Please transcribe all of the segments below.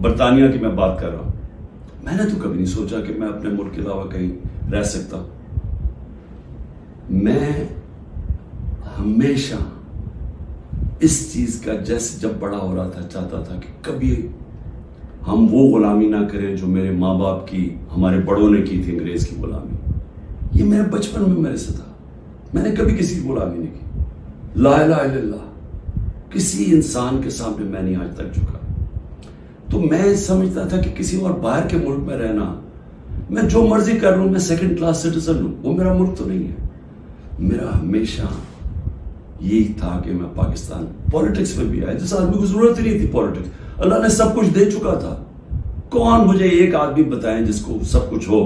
برطانیہ کی میں بات کر رہا ہوں، میں نے تو کبھی نہیں سوچا کہ میں اپنے ملک کے علاوہ کہیں رہ سکتا. میں ہمیشہ اس چیز کا جیسے جب بڑا ہو رہا تھا چاہتا تھا کہ کبھی ہم وہ غلامی نہ کریں جو میرے ماں باپ کی، ہمارے بڑوں نے کی تھی، انگریز کی غلامی. یہ میرے بچپن میں میرے سے تھا. میں نے کبھی کسی کی غلامی نہیں کی. لا الہ الا اللہ، کسی انسان کے سامنے میں نہیں آج تک جھکا. تو میں سمجھتا تھا کہ کسی اور باہر کے ملک میں رہنا، میں جو مرضی کر لوں، میں سیکنڈ کلاس سٹیزن ہوں، وہ میرا ملک تو نہیں ہے. میرا ہمیشہ یہی تھا کہ میں پاکستان، پالیٹکس میں بھی آیا جس آدمی کو ضرورت ہی نہیں تھی پالیٹکس. اللہ نے سب کچھ دے چکا تھا. کون مجھے ایک آدمی بتائیں جس کو سب کچھ ہو،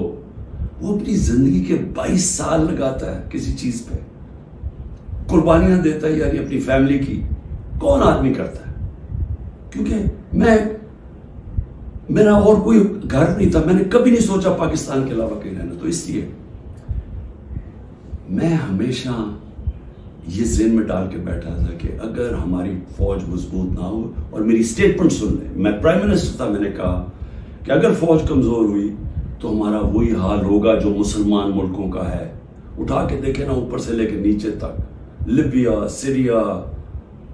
وہ اپنی زندگی کے 22 سال لگاتا ہے کسی چیز پہ، قربانیاں دیتا ہے، یعنی اپنی فیملی کی. کون آدمی کرتا ہے؟ کیونکہ میرا اور کوئی گھر نہیں تھا. میں نے کبھی نہیں سوچا پاکستان کے علاوہ کہیں رہنا. تو اس لیے میں ہمیشہ یہ ذہن میں ڈال کے بیٹھا تھا کہ اگر ہماری فوج مضبوط نہ ہو، اور میری سٹیٹمنٹ سن لیں، میں پرائم منسٹر تھا، میں نے کہا کہ اگر فوج کمزور ہوئی تو ہمارا وہی حال ہوگا جو مسلمان ملکوں کا ہے. اٹھا کے دیکھیں نا، اوپر سے لے کے نیچے تک، لیبیا، سیریا،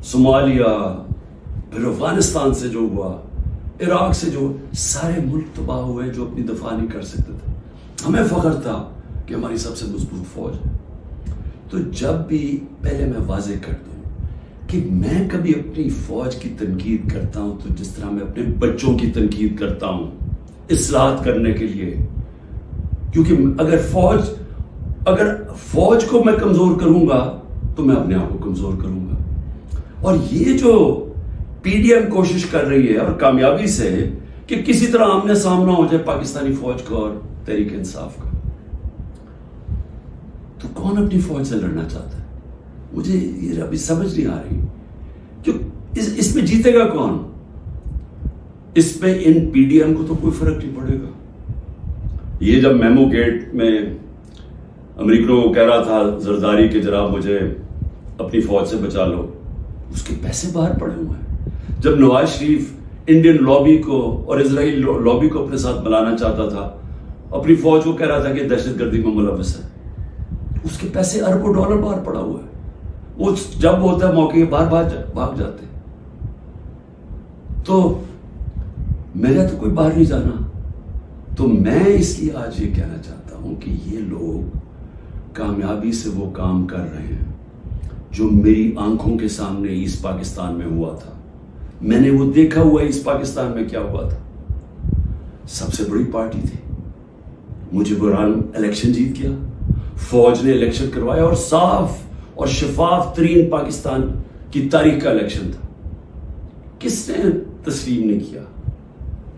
صومالیہ، پھر افغانستان سے جو ہوا، عراق سے جو، سارے ملک تباہ ہوئے جو اپنی دفاع نہیں کر سکتے تھے. ہمیں فخر تھا کہ ہماری سب سے مضبوط فوج ہے. تو جب بھی، پہلے میں واضح کر دوں کہ میں کبھی اپنی فوج کی تنقید کرتا ہوں تو جس طرح میں اپنے بچوں کی تنقید کرتا ہوں اصلاحات کرنے کے لیے. کیونکہ اگر فوج کو میں کمزور کروں گا تو میں اپنے آپ کو کمزور کروں گا. اور یہ جو پی ڈی ایم کوشش کر رہی ہے، اور کامیابی سے، کہ کسی طرح آمنے سامنا ہو جائے پاکستانی فوج کا اور تحریک انصاف کا، تو کون اپنی فوج سے لڑنا چاہتا ہے؟ مجھے یہ ابھی سمجھ نہیں آ رہی کہ اس میں جیتے گا کون؟ اس پہ ان پی ڈی ایم کو تو کوئی فرق نہیں پڑے گا. یہ جب میمو گیٹ میں امریکنوں کو کہہ رہا تھا زرداری کہ جناب مجھے اپنی فوج سے بچا لو، اس کے پیسے باہر پڑے ہوئے ہیں. جب نواز شریف انڈین لابی کو اور اسرائیل لابی کو اپنے ساتھ ملانا چاہتا تھا، اپنی فوج کو کہہ رہا تھا کہ دہشت گردی میں ملوث ہے، اس کے پیسے اربوں ڈالر باہر پڑا ہوا ہے. وہ جب ہوتا ہے موقع کے باہر بھاگ جاتے. تو میرا تو کوئی باہر نہیں جانا. تو میں اس لیے آج یہ کہنا چاہتا ہوں کہ یہ لوگ کامیابی سے وہ کام کر رہے ہیں جو میری آنکھوں کے سامنے ایسٹ پاکستان میں ہوا تھا. میں نے وہ دیکھا ہوا ہے ایسٹ پاکستان میں کیا ہوا تھا. سب سے بڑی پارٹی تھی، مجھے برحال الیکشن جیت گیا، فوج نے الیکشن کروایا، اور صاف اور شفاف ترین پاکستان کی تاریخ کا الیکشن تھا. کس نے تسلیم نہیں کیا؟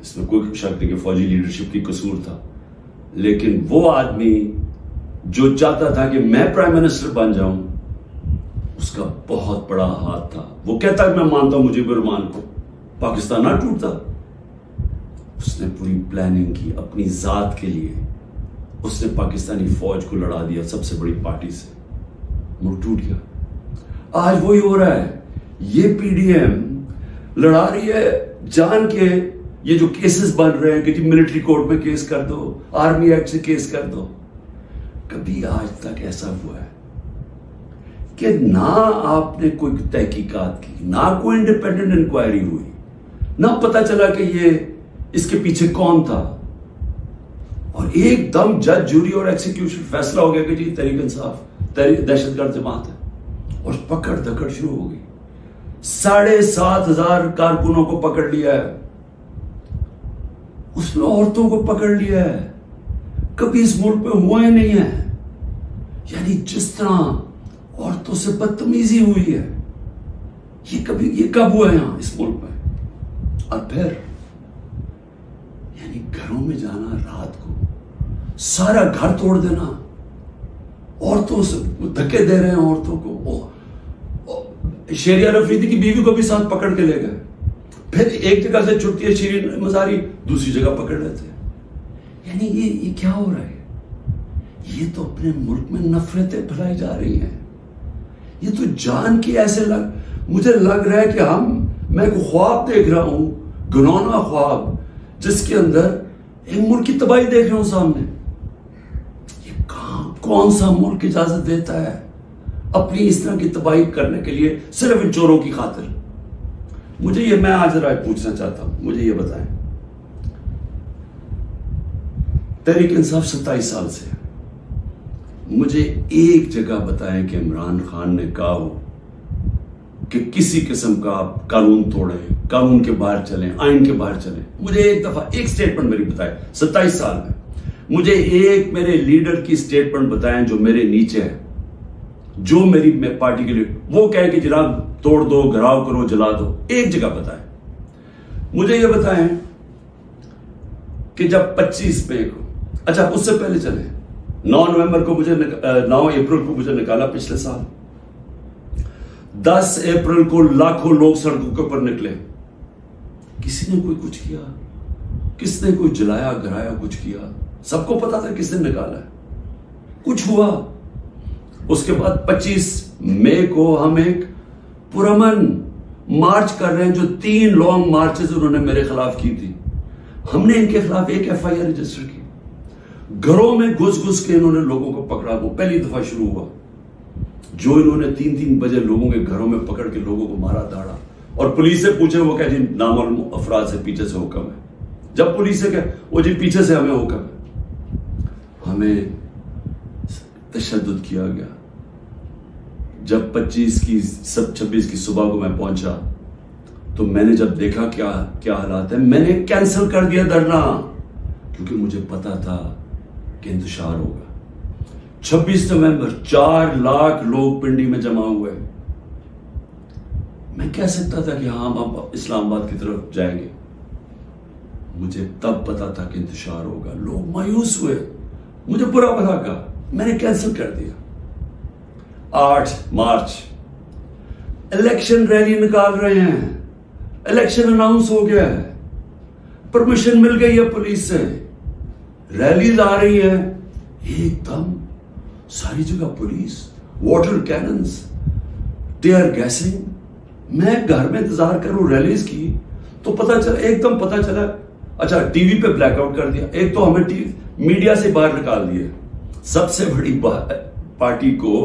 اس میں کوئی شک نہیں کہ فوجی لیڈرشپ کی قصور تھا. لیکن وہ آدمی جو چاہتا تھا کہ میں پرائم منسٹر بن جاؤں، اس کا بہت بڑا ہاتھ تھا. وہ کہتا کہ میں مانتا ہوں مجیب الرحمان کو، پاکستان نہ ٹوٹتا. اس نے پوری پلاننگ کی اپنی ذات کے لیے. اس نے پاکستانی فوج کو لڑا دیا سب سے بڑی پارٹی سے، ملک ٹوٹ گیا. آج وہی ہو رہا ہے. یہ پی ڈی ایم لڑا رہی ہے جان کے. یہ جو کیسز بن رہے ہیں کہ جی ملٹری کورٹ میں کیس کر دو، آرمی ایکٹ سے کیس کر دو، کبھی آج تک ایسا ہوا ہے کہ نہ آپ نے کوئی تحقیقات کی، نہ کوئی انڈیپینڈنٹ انکوائری ہوئی، نہ پتا چلا کہ یہ اس کے پیچھے کون تھا، اور ایک دم جج، جوری اور ایکسیکیوشن فیصلہ ہو گیا کہ جی تحریک انصاف دہشت گرد جماعت ہے، اور پکڑ دھکڑ شروع ہو گئی. 7,500 کارکنوں کو پکڑ لیا ہے، اس میں عورتوں کو پکڑ لیا ہے. کبھی اس ملک میں ہوا ہی نہیں ہے. یعنی جس طرح عورتوں سے بدتمیزی ہوئی ہے، یہ کب ہوا ہے یہاں اس ملک میں؟ اور پھر یعنی گھروں میں جانا رات کو، سارا گھر توڑ دینا، عورتوں سے دھکے دے رہے ہیں عورتوں کو. شیریہ رفیدی کی بیوی کو بھی ساتھ پکڑ کے لے گئے. پھر ایک جگہ سے چھٹتی ہے شیرین مزاری، دوسری جگہ پکڑ لیتے ہیں. یعنی یہ کیا ہو رہا ہے؟ یہ تو اپنے ملک میں نفرتیں پھیلائی جا رہی ہیں. یہ تو جان کی ایسے مجھے لگ رہا ہے کہ میں کو خواب دیکھ رہا ہوں گنونا خواب جس کے اندر ایک ملک کی تباہی دیکھ رہا ہوں سامنے. یہ کون سا ملک اجازت دیتا ہے اپنی اس طرح کی تباہی کرنے کے لیے صرف ان چوروں کی خاطر؟ مجھے یہ میں آج ذرا پوچھنا چاہتا ہوں, مجھے یہ بتائیں, تحریک انصاف 27 سال سے, مجھے ایک جگہ بتائیں کہ عمران خان نے کہا ہو کہ کسی قسم کا آپ قانون توڑیں, قانون کے باہر چلیں, آئین کے باہر چلیں. مجھے ایک دفعہ ایک سٹیٹمنٹ میری بتائیں 27 سال میں, مجھے ایک میرے لیڈر کی سٹیٹمنٹ بتائیں جو میرے نیچے ہے, جو میری پارٹی کے لیے وہ کہے کہ جناب توڑ دو, گھراؤ کرو, جلا دو. ایک جگہ بتائیں. مجھے یہ بتائیں کہ جب 25 مئی کو, اچھا اس سے پہلے چلیں, 9 نومبر کو مجھے 9 اپریل کو مجھے نکالا پچھلے سال, 10 اپریل کو لاکھوں لوگ سڑکوں کے اوپر نکلے, کسی نے کوئی کچھ کیا؟ کس نے کوئی جلایا گرایا کچھ کیا؟ سب کو پتا تھا کس نے نکالا ہے, کچھ ہوا. اس کے بعد 25 مئی کو ہم ایک پرامن مارچ کر رہے ہیں, جو 3 لانگ مارچز انہوں نے میرے خلاف کی تھی. ہم نے ان کے خلاف ایک FIR رجسٹر کی. گھروں میں گھس کے انہوں نے لوگوں کو پکڑا. وہ پہلی دفعہ شروع ہوا جو انہوں نے 3 بجے لوگوں کے گھروں میں پکڑ کے لوگوں کو مارا داڑا, اور پولیس سے پوچھے وہ کہ جی نامعلوم افراد سے پیچھے سے حکم ہے. جب پولیس سے کہ وہ جی پیچھے سے ہمیں حکم ہے, ہمیں تشدد کیا گیا. جب 26 کی صبح کو میں پہنچا تو میں نے جب دیکھا کیا حالات ہیں, میں نے کینسل کر دیا دھرنا, کیونکہ مجھے پتا تھا کہ انتشار ہوگا. 26 نومبر 4 لاکھ لوگ پنڈی میں جمع ہوئے. میں کہہ سکتا تھا کہ ہاں ہم اسلام آباد کی طرف جائیں گے. مجھے تب پتا تھا کہ انتشار ہوگا. لوگ مایوس ہوئے, مجھے برا بھلا کہا, میں نے کینسل کر دیا. 8 مارچ الیکشن ریلی نکال رہے ہیں, الیکشن اناؤنس ہو گیا ہے, پرمیشن مل گئی ہے پولیس سے, ریلیز آ رہی ہیں, ایک دم ساری جگہ police, water cannons, tear gassing. میں گھر میں انتظار کروں ریلیز کی تو پتا چلا, ایک دم پتا چلا, اچھا ٹی وی پہ بلیک آؤٹ کر دیا. ایک تو ہمیں میڈیا سے باہر نکال دیا. سب سے بڑی پارٹی کو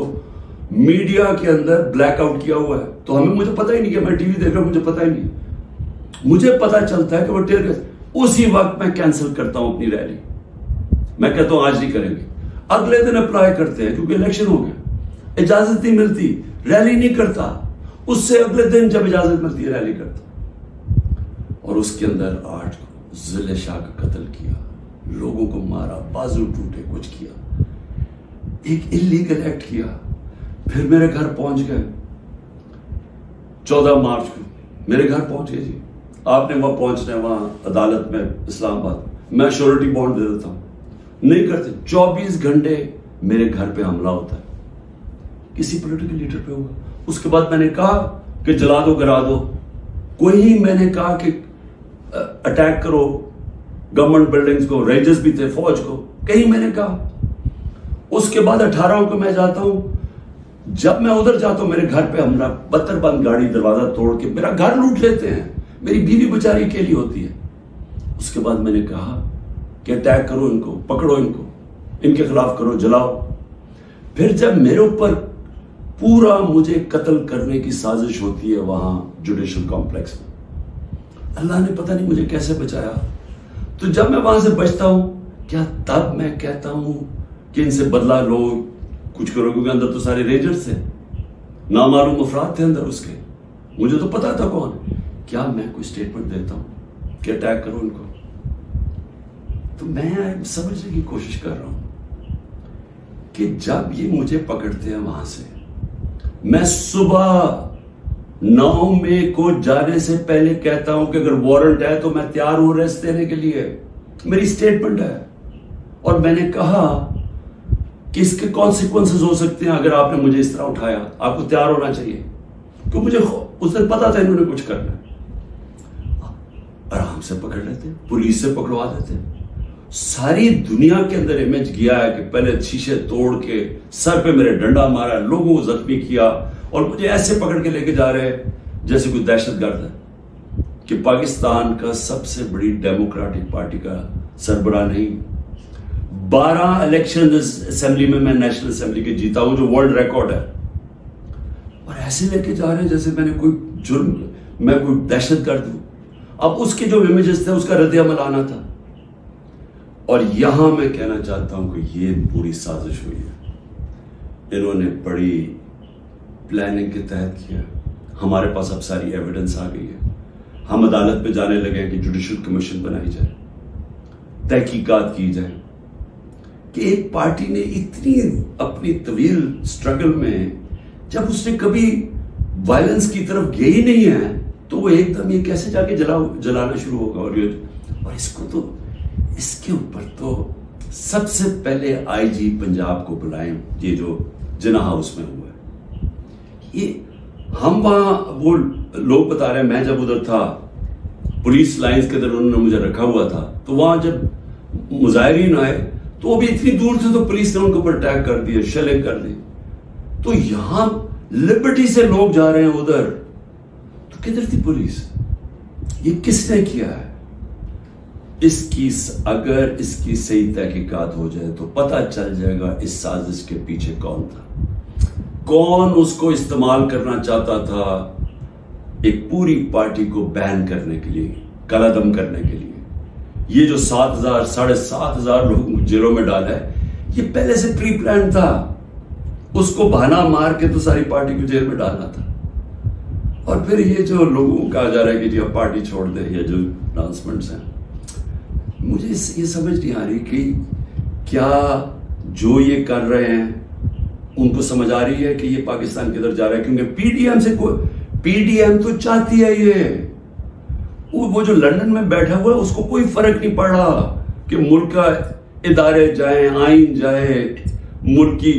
میڈیا کے اندر بلیک آؤٹ کیا ہوا ہے, تو مجھے پتا ہی نہیں کہ میں ٹی وی دیکھ رہا ہوں, مجھے پتا ہی نہیں. مجھے پتا چلتا ہے کہ وہ ٹیئر گیس, اسی وقت میں کینسل کرتا ہوں اپنی ریلی. میں کہتا ہوں آج نہیں کریں گے. اگلے دن اپلائی کرتے ہیں کیونکہ الیکشن ہو گیا, اجازت نہیں ملتی, ریلی نہیں کرتا. اس سے اگلے دن جب اجازت ملتی ہے ریلی کرتا. اور اس کے اندر 8 کو ضلع شاہ کا قتل کیا, لوگوں کو مارا, بازو ٹوٹے, کچھ کیا, ایک انلیگل ایکٹ کیا. پھر میرے گھر پہنچ گئے 14 مارچ کو میرے گھر پہنچ گئے. جی آپ نے وہاں پہنچنا ہے, وہاں عدالت میں اسلام آباد, میں شیورٹی بانڈ دے دیتا ہوں. نہیں کرتے. 24 گھنٹے میرے گھر پہ حملہ ہوتا ہے, کسی پولیٹیکل لیڈر پہ ہوا. اس کے بعد میں نے کہا کہ جلا دو, گرا دو. کوئی میں نے کہا کہ اٹیک کرو گورنمنٹ بلڈنگز کو, رینجرز بھی تھے, فوج کو, کہیں میں نے کہا. اس کے بعد 18 کو میں جاتا ہوں, جب میں ادھر جاتا ہوں میرے گھر پہ حملہ, بتر بند گاڑی دروازہ توڑ کے میرا گھر لوٹ لیتے ہیں. میری بیوی بیچاری اکیلی ہوتی ہے. اس کے بعد میں نے کہا کہ اٹیک کرو ان کو, پکڑو ان کو, ان کے خلاف کرو, جلاؤ. پھر جب میرے اوپر پورا مجھے قتل کرنے کی سازش ہوتی ہے وہاں جوڈیشل کمپلیکس میں, اللہ نے پتہ نہیں مجھے کیسے بچایا. تو جب میں وہاں سے بچتا ہوں, کیا تب میں کہتا ہوں کہ ان سے بدلہ لو, کچھ کرو, کیونکہ اندر تو سارے رینجرز تھے, نامعلوم افراد تھے اندر اس کے, مجھے تو پتا تھا کون. کیا میں کوئی سٹیٹمنٹ دیتا ہوں کہ اٹیک کرو ان کو؟ تو میں سمجھنے کی کوشش کر رہا ہوں کہ جب یہ مجھے پکڑتے ہیں وہاں سے, میں صبح 9 مئی کو جانے سے پہلے کہتا ہوں کہ اگر وارنٹ ہے تو میں تیار ہوں ریسٹ دینے کے لیے, میری سٹیٹمنٹ ہے. اور میں نے کہا کہ اس کے کانسیکوینسز ہو سکتے ہیں اگر آپ نے مجھے اس طرح اٹھایا, آپ کو تیار ہونا چاہیے. کیوں مجھے اس دن پتا تھا انہوں نے کچھ کرنا ہے. آرام سے پکڑ لیتے, پولیس سے پکڑوا دیتے. ساری دنیا کے اندر امیج گیا ہے کہ پہلے شیشے توڑ کے سر پہ میرے ڈنڈا مارا, لوگوں کو زخمی کیا, اور مجھے ایسے پکڑ کے لے کے جا رہے جیسے کوئی دہشت گرد ہے. کہ پاکستان کا سب سے بڑی ڈیموکریٹک پارٹی کا سربراہ نہیں. 12 الیکشن اسمبلی میں نیشنل اسمبلی کے جیتا ہوں جو ورلڈ ریکارڈ ہے, اور ایسے لے کے جا رہے ہیں جیسے میں نے کوئی جرم, میں کوئی دہشت گرد ہوں. اب اس کے جو امیجز تھے اس کا رد عمل آنا تھا. اور یہاں میں کہنا چاہتا ہوں کہ یہ پوری سازش ہوئی ہے, انہوں نے بڑی پلاننگ کے تحت کیا. ہمارے پاس اب ساری ایویڈنس آ گئی ہے, ہم عدالت پہ جانے لگے کہ جوڈیشل کمیشن بنائی جائے, تحقیقات کی جائے کہ ایک پارٹی نے اتنی اپنی طویل سٹرگل میں جب اس نے کبھی وائلنس کی طرف گئی نہیں ہے تو وہ ایک دم یہ کیسے جا کے جلانا شروع ہوگا. اور اس کو تو اس کے اوپر تو سب سے پہلے آئی جی پنجاب کو بلائیں, یہ جو جناح ہاؤس میں ہوا ہے. یہ ہم وہاں وہ لوگ بتا رہے ہیں, میں جب ادھر تھا پولیس لائنز کے اندر انہوں نے مجھے رکھا ہوا تھا, تو وہاں جب مظاہرین آئے تو وہ بھی اتنی دور تھے تو پولیس نے ان کے اوپر اٹیک کر دیا, شیلنگ کر دی. تو یہاں لبرٹی سے لوگ جا رہے ہیں ادھر, تو کدھر تھی پولیس؟ یہ کس نے کیا ہے؟ اگر اس کی صحیح تحقیقات ہو جائے تو پتہ چل جائے گا اس سازش کے پیچھے کون تھا, کون اس کو استعمال کرنا چاہتا تھا ایک پوری پارٹی کو بین کرنے کے لیے, قلعدم کرنے کے لیے. یہ جو 7,000 لوگ جیلوں میں ڈالا ہے, یہ پہلے سے پری پلان تھا. اس کو بہانا مار کے تو ساری پارٹی کو جیل میں ڈالنا تھا. اور پھر یہ جو لوگوں کو کہا جا رہا ہے کہ جی اب پارٹی چھوڑ دیں, یہ جو اناؤنسمنٹس ہیں, مجھے یہ سمجھ نہیں آ رہی کہ کیا جو یہ کر رہے ہیں ان کو سمجھ آ رہی ہے کہ یہ پاکستان کدھر جا رہا ہے. کیونکہ پی ڈی ایم تو چاہتی ہے یہ, وہ جو لندن میں بیٹھا ہوا ہے اس کو کوئی فرق نہیں پڑ رہا کہ ملک کا ادارے جائیں, آئین جائے, ملک کی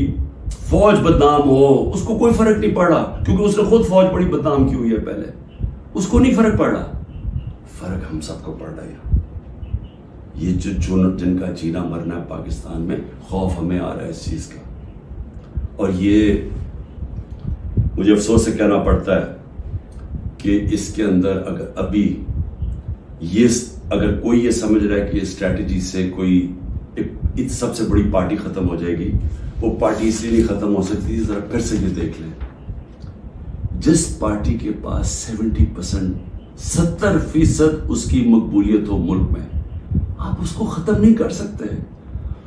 فوج بدنام ہو, اس کو کوئی فرق نہیں پڑ رہا کیونکہ اس نے خود فوج بڑی بدنام کی ہوئی ہے پہلے. اس کو نہیں فرق پڑ رہا, فرق ہم سب کو پڑ رہا ہے. یہ جن کا جینا مرنا ہے پاکستان میں, خوف ہمیں آ رہا ہے اس چیز کا. اور یہ مجھے افسوس سے کہنا پڑتا ہے کہ اس کے اندر اگر کوئی یہ سمجھ رہا ہے کہ یہ اسٹریٹجی سے کوئی سب سے بڑی پارٹی ختم ہو جائے گی, وہ پارٹی اس لیے نہیں ختم ہو سکتی. ذرا پھر سے یہ دیکھ لیں, جس پارٹی کے پاس 70% اس کی مقبولیت ہو ملک میں, آپ اس کو ختم نہیں کر سکتے.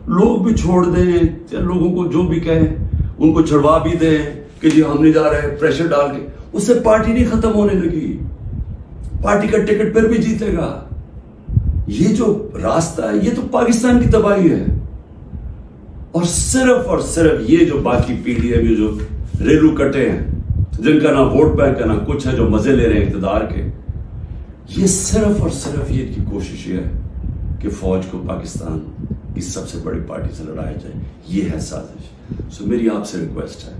لوگ بھی چھوڑ دیں, لوگوں کو جو بھی کہیں ان کو چھڑوا بھی دیں کہ جی ہم نہیں جا رہے, پریشر ڈال کے, اس سے پارٹی نہیں ختم ہونے لگی. پارٹی کا ٹکٹ پھر بھی جیتے گا. یہ جو راستہ ہے یہ تو پاکستان کی تباہی ہے. اور صرف یہ جو باقی پی ڈی ایم جو ریلو کٹے ہیں, جن کا نہ ووٹ بینک کا نہ کچھ ہے, جو مزے لے رہے ہیں اقتدار کے, یہ صرف یہ کی کوشش یہ ہے کہ فوج کو پاکستان کی سب سے بڑی پارٹی سے لڑایا جائے. یہ ہے سازش. سو میری آپ سے ریکویسٹ ہے,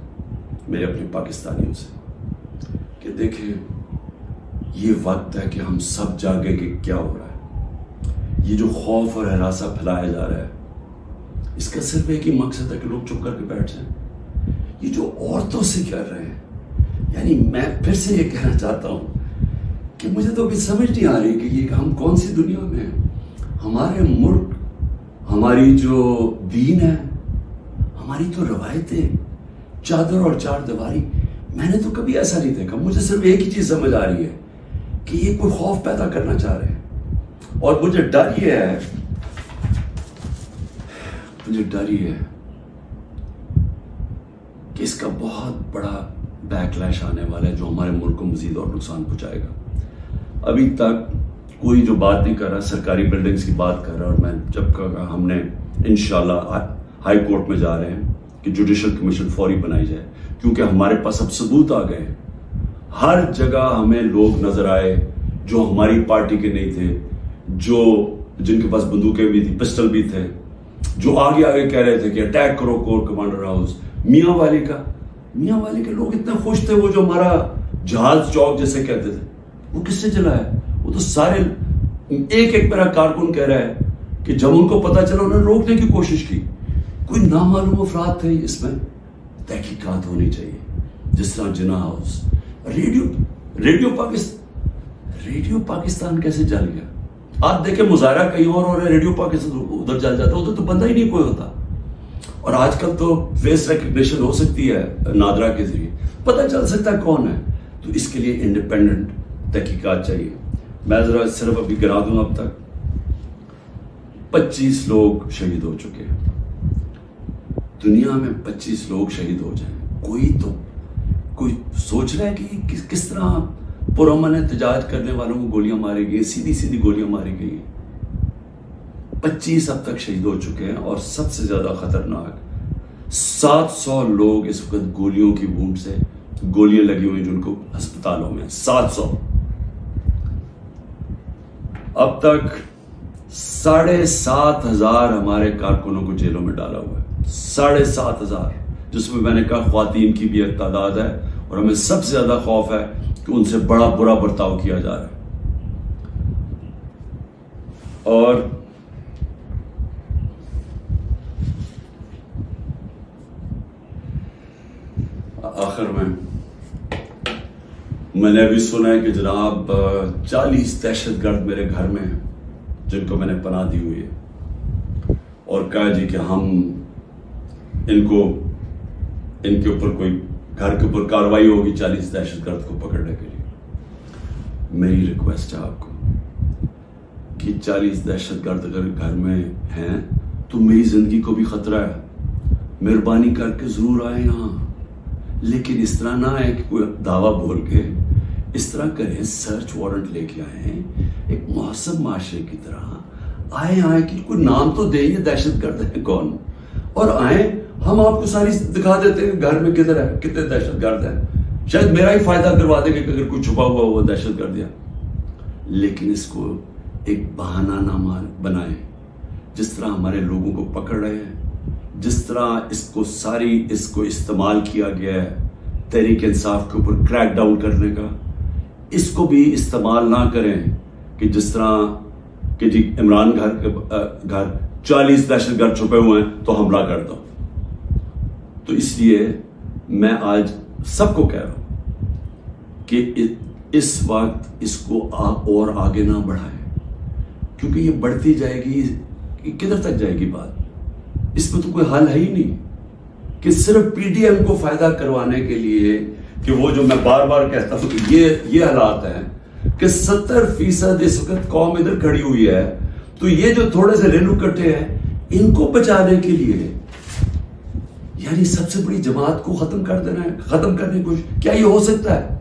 میرے اپنے پاکستانیوں سے, کہ دیکھیں یہ وقت ہے کہ ہم سب جاگے کہ کیا ہو رہا ہے. یہ جو خوف اور ہراساں پھیلایا جا رہا ہے, اس کا صرف ایک ہی مقصد ہے کہ لوگ چپ کر کے بیٹھ جائیں. یہ جو عورتوں سے کر رہے ہیں, یعنی میں پھر سے یہ کہنا چاہتا ہوں کہ مجھے تو ابھی سمجھ نہیں آ رہی کہ یہ ہم کون سی دنیا میں ہیں. ہمارے ملک, ہماری جو دین ہے, ہماری تو روایتیں, چادر اور چار دیواری, میں نے تو کبھی ایسا نہیں دیکھا. مجھے صرف ایک ہی چیز سمجھ آ رہی ہے کہ یہ کوئی خوف پیدا کرنا چاہ رہے ہیں. اور مجھے ڈر یہ ہے کہ اس کا بہت بڑا بیک لیش آنے والا ہے جو ہمارے ملک کو مزید اور نقصان پہنچائے گا. ابھی تک کوئی جو بات نہیں کر رہا, سرکاری بلڈنگز کی بات کر رہا, اور میں جب کہا ہم نے انشاءاللہ ہائی کورٹ میں جا رہے ہیں کہ جوڈیشل کمیشن فوری بنائی جائے, کیونکہ ہمارے پاس اب ثبوت آ گئے. ہر جگہ ہمیں لوگ نظر آئے جو ہماری پارٹی کے نہیں تھے, جن کے پاس بندوقیں بھی تھی, پسٹل بھی تھے, جو آگے کہہ رہے تھے کہ اٹیک کرو کور کمانڈر ہاؤس. میاں والی کے لوگ اتنے خوش تھے, وہ جو ہمارا جہاز چوک جیسے کہتے تھے, وہ کس سے چلا ہے؟ وہ تو سارے ایک میرا کارکن کہہ رہا ہے کہ جب ان کو پتا چلا انہوں نے روکنے کی کوشش کی. کوئی نامعلوم افراد تھے. اس میں تحقیقات ہونی چاہیے, جس طرح جناح ہاؤس, ریڈیو ریڈیو پاکستان کیسے جل گیا؟ آپ دیکھیں مظاہرہ کہیں اور ہو رہا ہے، ریڈیو پاکستان ادھر جل جاتا ہے، ادھر تو بندہ ہی نہیں کوئی ہوتا. اور آج کل تو فیس ریکگنیشن ہو سکتی ہے نادرا کے ذریعے، پتہ چل سکتا ہے کون ہے. تو اس کے لیے انڈیپینڈنٹ تحقیقات چاہیے. میں ذرا صرف ابھی گنا دوں، اب تک 25 لوگ شہید ہو چکے ہیں. دنیا میں 25 لوگ شہید ہو جائیں، کوئی سوچ رہا ہے کہ کس طرح پرامن احتجاج کرنے والوں کو گولیاں ماری گئی، سیدھی گولیاں ماری گئی. 25 اب تک شہید ہو چکے ہیں. اور سب سے زیادہ خطرناک 700 لوگ اس وقت گولیوں کی وونڈ سے، گولیاں لگی ہوئی جن کو ہسپتالوں میں 700. اب تک 7,500 ہمارے کارکنوں کو جیلوں میں ڈالا ہوا ہے. 7,500، جس میں نے کہا خواتین کی بھی ایک تعداد ہے. اور ہمیں سب سے زیادہ خوف ہے کہ ان سے بڑا برا برتاؤ کیا جا رہا ہے. اور آخر میں نے ابھی سنا ہے کہ جناب 40 دہشت گرد میرے گھر میں ہیں جن کو میں نے پناہ دی ہوئی ہے، اور کہا جی کہ ہم ان کے اوپر کوئی گھر کے اوپر کارروائی ہوگی 40 دہشت گرد کو پکڑنے کے لیے. میری ریکویسٹ ہے آپ کو کہ 40 دہشت گرد اگر گھر میں ہیں تو میری زندگی کو بھی خطرہ ہے. مہربانی کر کے ضرور آئیں یہاں، لیکن اس طرح نہ آئے کہ کوئی دعویٰ بول کے. اس طرح کریں، سرچ وارنٹ لے کے آئیں ایک محسن معاشرے کی طرح. آئیں کہ کوئی نام تو دیں یہ دہشت گرد ہے کون، اور آئیں ہم آپ کو ساری دکھا دیتے ہیں گھر میں کدھر ہے، کتنے دہشت گرد ہیں. شاید میرا ہی فائدہ کروا دیں گے کہ اگر کوئی چھپا ہوا وہ دہشت گرد ہے. لیکن اس کو ایک بہانہ نہ بنائیں. جس طرح ہمارے لوگوں کو پکڑ رہے ہیں، جس طرح اس کو استعمال کیا گیا ہے تحریک انصاف کے اوپر کریک ڈاؤن کرنے کا، اس کو بھی استعمال نہ کریں کہ جس طرح کہ جی عمران گھر 40 دہشت گرد چھپے ہوئے ہیں تو حملہ کر دو. تو اس لیے میں آج سب کو کہہ رہا ہوں کہ اس وقت اس کو اور آگے نہ بڑھائیں، کیونکہ یہ بڑھتی جائے گی، کدھر تک جائے گی بات. اس میں تو کوئی حل ہے ہی نہیں کہ صرف پی ڈی ایم کو فائدہ کروانے کے لیے کہ وہ جو میں بار بار کہتا ہوں کہ یہ حالات ہیں کہ 70% اس وقت قوم ادھر کھڑی ہوئی ہے، تو یہ جو تھوڑے سے ریلو کٹے ہیں ان کو بچانے کے لیے یعنی سب سے بڑی جماعت کو ختم کر دینا ہے، ختم کرنے کی کوشش. کیا یہ ہو سکتا ہے؟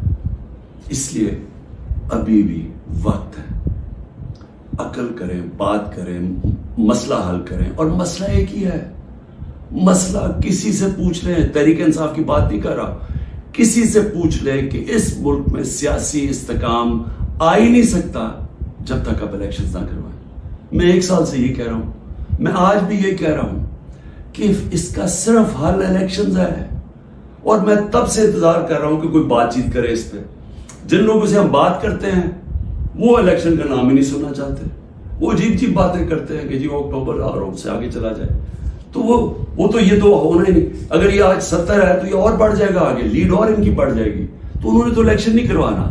اس لیے ابھی بھی وقت ہے، عقل کریں، بات کریں، مسئلہ حل کریں. اور مسئلہ ایک ہی ہے. مسئلہ کسی سے پوچھ لیں، تحریک انصاف کی بات نہیں کر رہا، کسی سے پوچھ لیں کہ اس ملک میں سیاسی استحکام آ ہی نہیں سکتا جب تک آپ الیکشنز نہ کروائیں. میں 1 سال سے یہ کہہ رہا ہوں، میں آج بھی یہ کہہ رہا ہوں کہ اس کا صرف حل الیکشنز ہے. اور میں تب سے انتظار کر رہا ہوں کہ کوئی بات چیت کرے اس پہ. جن لوگوں سے ہم بات کرتے ہیں وہ الیکشن کا نام ہی نہیں سننا چاہتے، وہ عجیب باتیں کرتے ہیں کہ جی اکتوبر اور سے آگے چلا جائے. تو وہ تو یہ تو ہونا ہی نہیں. اگر یہ آج 70 ہے تو یہ اور بڑھ جائے گا آگے، لیڈ اور ان کی بڑھ جائے گی. تو انہوں نے تو الیکشن نہیں کروانا.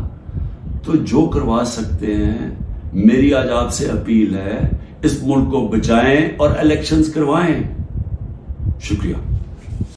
تو جو کروا سکتے ہیں، میری آج آپ سے اپیل ہے اس ملک کو بچائیں اور الیکشنز کروائیں. شکریہ.